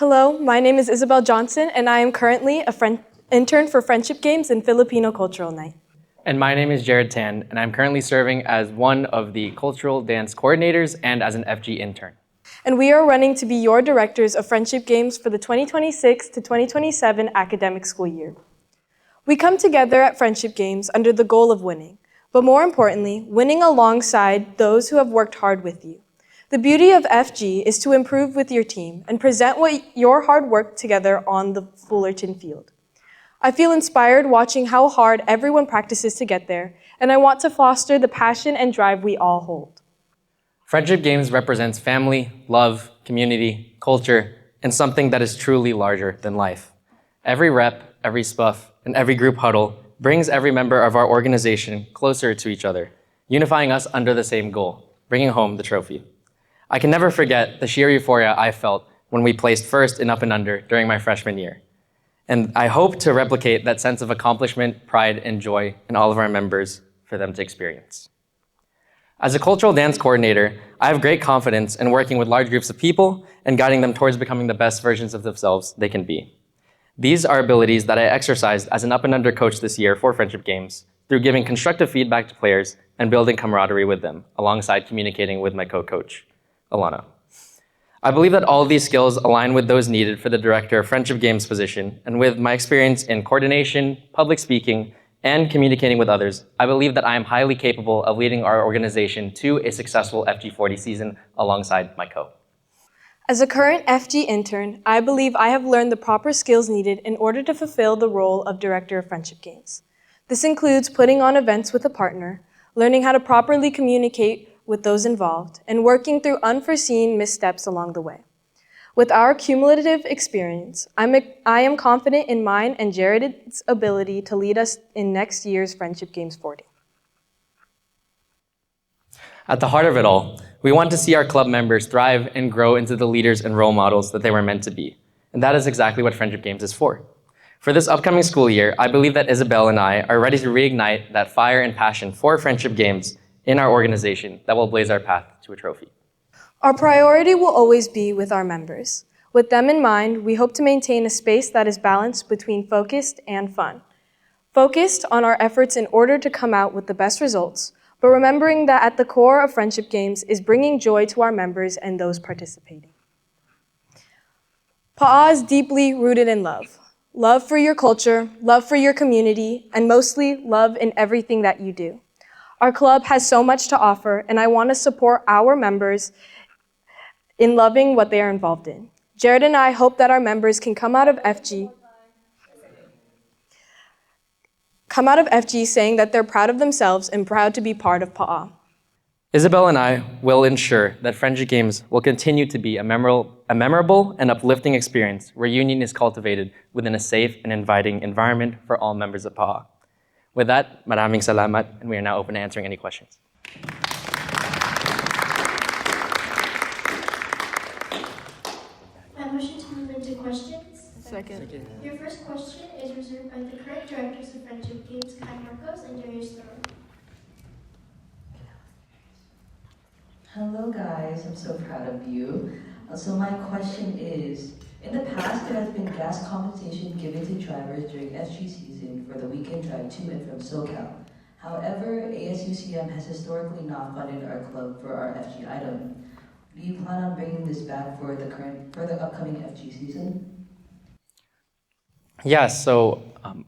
Hello, my name is Isabelle Johnson, and I am currently an intern for Friendship Games and Filipino Cultural Night. And my name is Jared Tan, and I'm currently serving as one of the cultural dance coordinators and as an FG intern. And we are running to be your directors of Friendship Games for the 2026 to 2027 academic school year. We come together at Friendship Games under the goal of winning, but more importantly, winning alongside those who have worked hard with you. The beauty of FG is to improve with your team and present your hard work together on the Fullerton field. I feel inspired watching how hard everyone practices to get there, and I want to foster the passion and drive we all hold. Friendship Games represents family, love, community, culture, and something that is truly larger than life. Every rep, every spuf, and every group huddle brings every member of our organization closer to each other, unifying us under the same goal, bringing home the trophy. I can never forget the sheer euphoria I felt when we placed first in Up and Under during my freshman year. And I hope to replicate that sense of accomplishment, pride, and joy in all of our members for them to experience. As a cultural dance coordinator, I have great confidence in working with large groups of people and guiding them towards becoming the best versions of themselves they can be. These are abilities that I exercised as an Up and Under coach this year for Friendship Games through giving constructive feedback to players and building camaraderie with them, alongside communicating with my co-coach, Alana. I believe that all of these skills align with those needed for the Director of Friendship Games position, and with my experience in coordination, public speaking, and communicating with others, I believe that I am highly capable of leading our organization to a successful FG40 season alongside my co. As a current FG intern, I believe I have learned the proper skills needed in order to fulfill the role of Director of Friendship Games. This includes putting on events with a partner, learning how to properly communicate with those involved, and working through unforeseen missteps along the way. With our cumulative experience, I am confident in mine and Jared's ability to lead us in next year's Friendship Games 40. At the heart of it all, we want to see our club members thrive and grow into the leaders and role models that they were meant to be. And that is exactly what Friendship Games is for. For this upcoming school year, I believe that Isabelle and I are ready to reignite that fire and passion for Friendship Games in our organization that will blaze our path to a trophy. Our priority will always be with our members. With them in mind, we hope to maintain a space that is balanced between focused and fun. Focused on our efforts in order to come out with the best results, but remembering that at the core of Friendship Games is bringing joy to our members and those participating. PAA is deeply rooted in love. Love for your culture, love for your community, and mostly love in everything that you do. Our club has so much to offer, and I want to support our members in loving what they are involved in. Jared and I hope that our members can come out of FG saying that they're proud of themselves and proud to be part of PAA. Isabelle and I will ensure that Friendship Games will continue to be a memorable and uplifting experience where union is cultivated within a safe and inviting environment for all members of PAA. With that, maraming salamat, and we are now open to answering any questions. I motion to move into questions. Second. Your first question is reserved by the current directors of Friendship Games, Kai Marcos and Darius Thorne. Hello guys, I'm so proud of you. So my question is, in the past there has been gas compensation given to drivers during FG season for the weekend drive to and from SoCal. However, ASUCM has historically not funded our club for our FG item. Do you plan on bringing this back for the upcoming FG season? Yes, so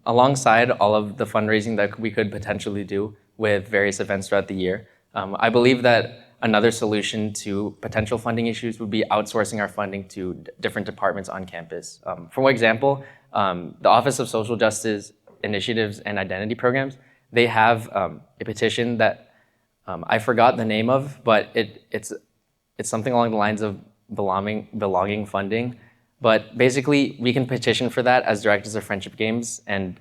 alongside all of the fundraising that we could potentially do with various events throughout the year, I believe that another solution to potential funding issues would be outsourcing our funding to different departments on campus. For example, the Office of Social Justice Initiatives and Identity Programs, they have a petition that I forgot the name of, but it's something along the lines of belonging funding. But basically, we can petition for that as directors of Friendship Games, and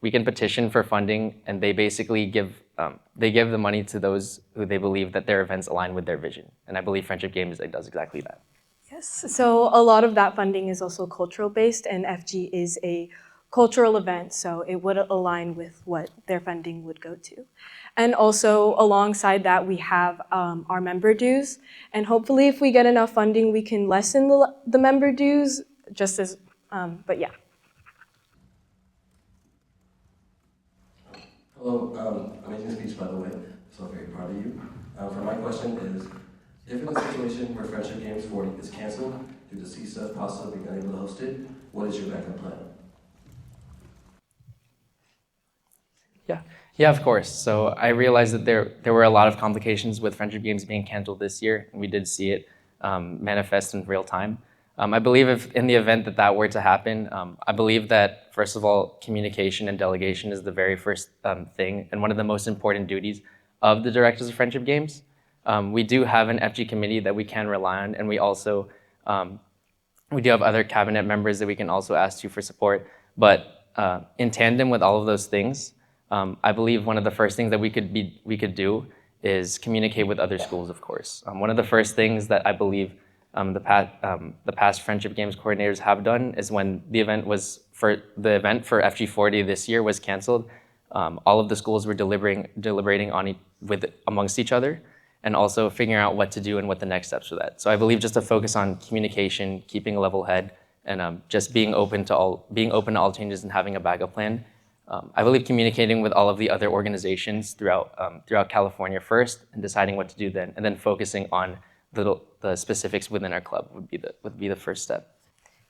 we can petition for funding, and they basically give the money to those who they believe that their events align with their vision. And I believe Friendship Games does exactly that. Yes, so a lot of that funding is also cultural based, and FG is a cultural event, so it would align with what their funding would go to. And also, alongside that, we have our member dues, and hopefully if we get enough funding, we can lessen the member dues, just as, but yeah. Hello, amazing speech by the way, so I'm very proud of you. For my question is, if in a situation where Friendship Games 40 is canceled due to CSUF possibly being unable to host it, what is your backup plan? Yeah, of course. So I realized that there were a lot of complications with Friendship Games being canceled this year, and we did see it manifest in real time. I believe if in the event that that were to happen, I believe that, first of all, communication and delegation is the very first thing and one of the most important duties of the directors of Friendship Games. We do have an FG committee that we can rely on, and we also, we do have other cabinet members that we can also ask to for support. But in tandem with all of those things, I believe one of the first things that we could do is communicate with other schools, of course. One of the first things that I believe the past Friendship Games coordinators have done is when the event for FG40 this year was canceled, all of the schools were deliberating on amongst each other, and also figuring out what to do and what the next steps for that. So I believe just to focus on communication, keeping a level head, and just being open to all changes and having a backup plan. I believe communicating with all of the other organizations throughout California first, and deciding what to do then, and then focusing on the specifics within our club would be the first step.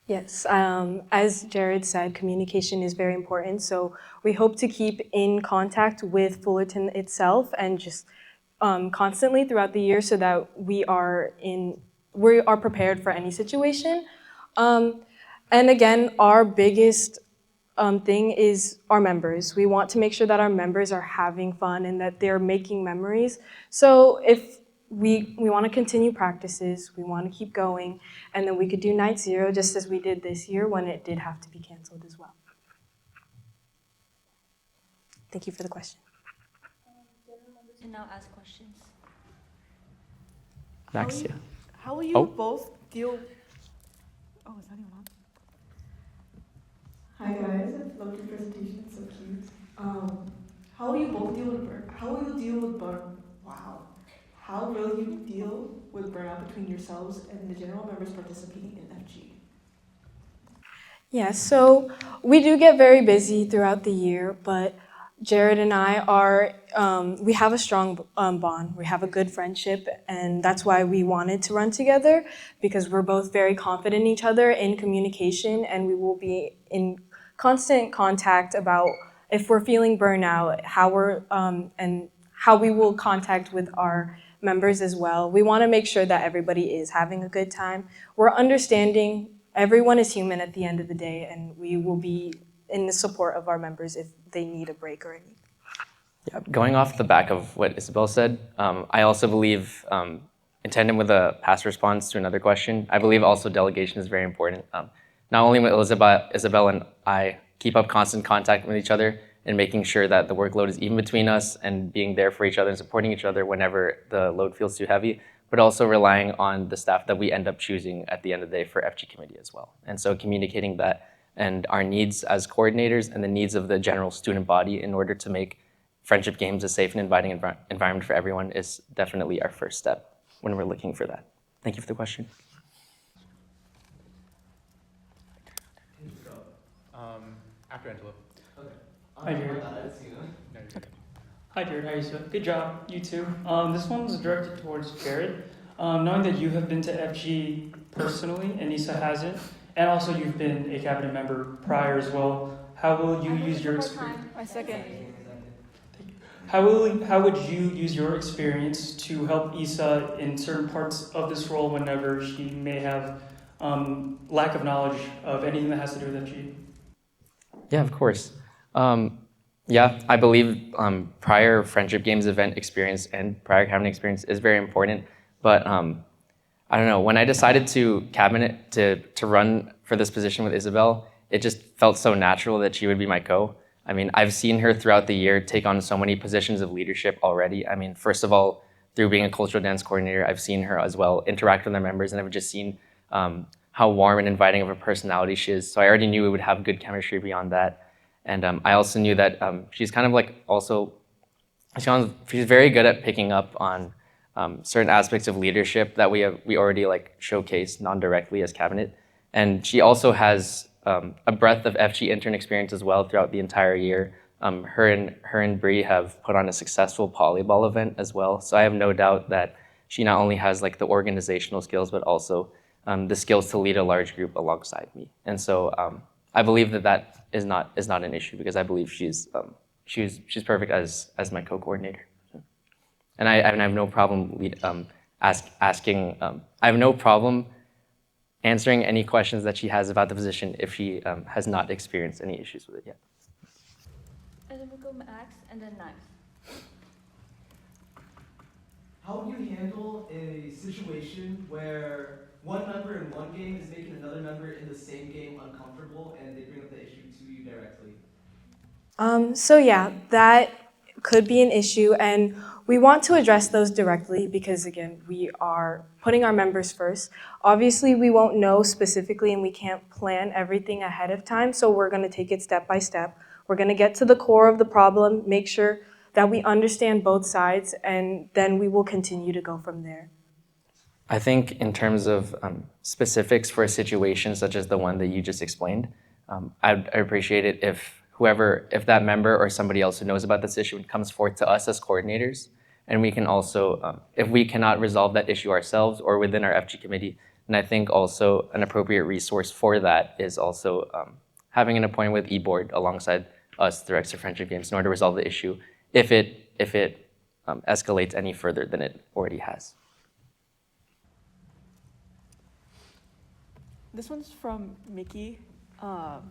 Yes, as Jared said, communication is very important. So we hope to keep in contact with Fullerton itself and just constantly throughout the year, so that we are prepared for any situation. And again, our biggest thing is our members. We want to make sure that our members are having fun and that they're making memories. So if we want to continue practices, we want to keep going, and then we could do night zero just as we did this year when it did have to be canceled as well. Thank you for the question. And now ask questions. Max, yeah. How will you both deal? Oh, is that even on? Hi guys, I love your presentation. It's so cute. How will you both deal with burn? How will you deal with burn? Wow. How will you deal with burnout between yourselves and the general members participating in FG? Yeah, so we do get very busy throughout the year, but Jared and I we have a strong bond. We have a good friendship, and that's why we wanted to run together, because we're both very confident in each other in communication, and we will be in constant contact about if we're feeling burnout, and how we will contact with our members as well. We want to make sure that everybody is having a good time. We're understanding everyone is human at the end of the day, and we will be in the support of our members if they need a break or anything. Yeah, going off the back of what Isabelle said, I also believe, in tandem with a past response to another question, I believe also delegation is very important. Not only will Isabelle and I keep up constant contact with each other and making sure that the workload is even between us and being there for each other and supporting each other whenever the load feels too heavy, but also relying on the staff that we end up choosing at the end of the day for FG committee as well. And so communicating that and our needs as coordinators and the needs of the general student body in order to make Friendship Games a safe and inviting environment for everyone is definitely our first step when we're looking for that. Thank you for the question. After Angela. Okay. Hi, Jared. Okay. Hi, Jared. How are you doing? Good job, you too. This one was directed towards Jared. Knowing that you have been to FG personally and Isa hasn't, and also you've been a cabinet member prior as well, how will you use your experience? My second. How would you use your experience to help Isa in certain parts of this role whenever she may have lack of knowledge of anything that has to do with FG? Yeah, of course. Yeah, I believe prior Friendship Games event experience and prior cabinet experience is very important. But I don't know, when I decided to run for this position with Isabelle, it just felt so natural that she would be my co. I mean, I've seen her throughout the year take on so many positions of leadership already. I mean, first of all, through being a cultural dance coordinator, I've seen her as well interact with our members, and I've just seen how warm and inviting of a personality she is. So I already knew we would have good chemistry beyond that. And I also knew that she's kind of like also, she's very good at picking up on certain aspects of leadership that we already like showcased non-directly as cabinet. And she also has a breadth of FG intern experience as well throughout the entire year. Her and Bree have put on a successful volleyball event as well. So I have no doubt that she not only has like the organizational skills, but also the skills to lead a large group alongside me. And so I believe that is not an issue because I believe she's perfect as my co-coordinator. And I have no problem asking. I have no problem answering any questions that she has about the position if she has not experienced any issues with it yet. And then we'll go Max and then Max. How would you handle a situation where one member in one game is making another member in the same game uncomfortable and they bring up the issue to you directly? So yeah, that could be an issue, and we want to address those directly because, again, we are putting our members first. Obviously, we won't know specifically and we can't plan everything ahead of time, so we're going to take it step by step. We're going to get to the core of the problem, make sure that we understand both sides, and then we will continue to go from there. I think in terms of specifics for a situation such as the one that you just explained, I'd appreciate it if that member or somebody else who knows about this issue comes forth to us as coordinators, and we can also, if we cannot resolve that issue ourselves or within our FG committee, then I think also an appropriate resource for that is also having an appointment with e-board alongside us, the Directors of Friendship Games, in order to resolve the issue if it escalates any further than it already has. This one's from Mickey. How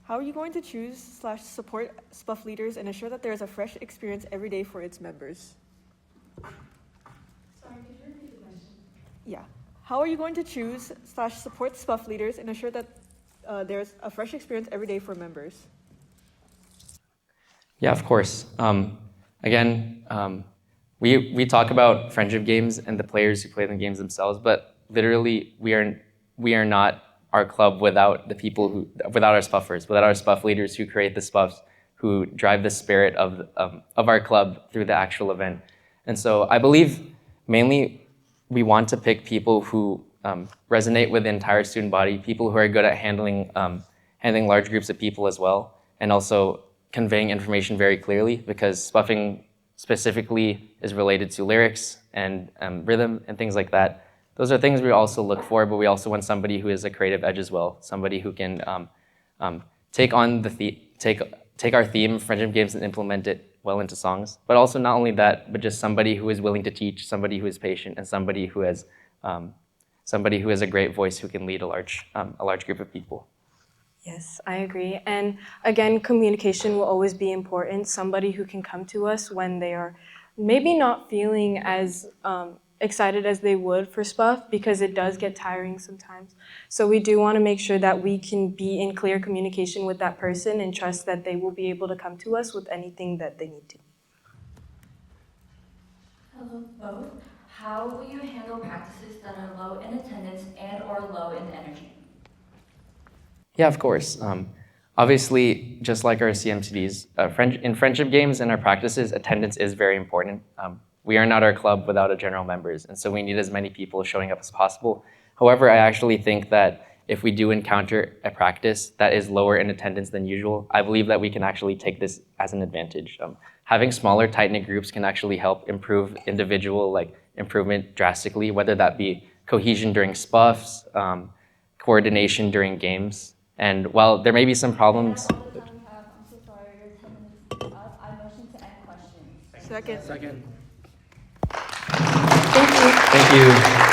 are you going to choose/support SPUF leaders and ensure that there is a fresh experience every day for its members? Sorry, could you repeat the question? Yeah. How are you going to choose/support SPUF leaders and ensure that there's a fresh experience every day for members? Yeah, of course. Again, we talk about friendship games and the players who play the games themselves, but literally we are not our club without without our spuffers, without our SPUF leaders who create the spuffs, who drive the spirit of our club through the actual event. And so I believe mainly we want to pick people who resonate with the entire student body, people who are good at handling large groups of people as well, and also conveying information very clearly, because spuffing specifically is related to lyrics and rhythm and things like that. Those are things we also look for, but we also want somebody who has a creative edge as well, somebody who can take our theme, friendship games, and implement it well into songs. But also not only that, but just somebody who is willing to teach, somebody who is patient, and somebody who has a great voice who can lead a large group of people. Yes, I agree. And again, communication will always be important. Somebody who can come to us when they are maybe not feeling as excited as they would for SPUF, because it does get tiring sometimes. So we do want to make sure that we can be in clear communication with that person and trust that they will be able to come to us with anything that they need to. Hello, both. How will you handle practices that are low in attendance and or low in energy? Yeah, of course. Obviously, just like our CMCDs, in friendship games and our practices, attendance is very important. We are not our club without our general members, and so we need as many people showing up as possible. However, I actually think that if we do encounter a practice that is lower in attendance than usual, I believe that we can actually take this as an advantage. Having smaller, tight-knit groups can actually help improve individual improvement drastically, whether that be cohesion during SPUFs, coordination during games. And while there may be some problems... All the time we have, I'm so sorry, your 10 minutes is up. I motion to end questions. Second. Second. Thank you. Thank you.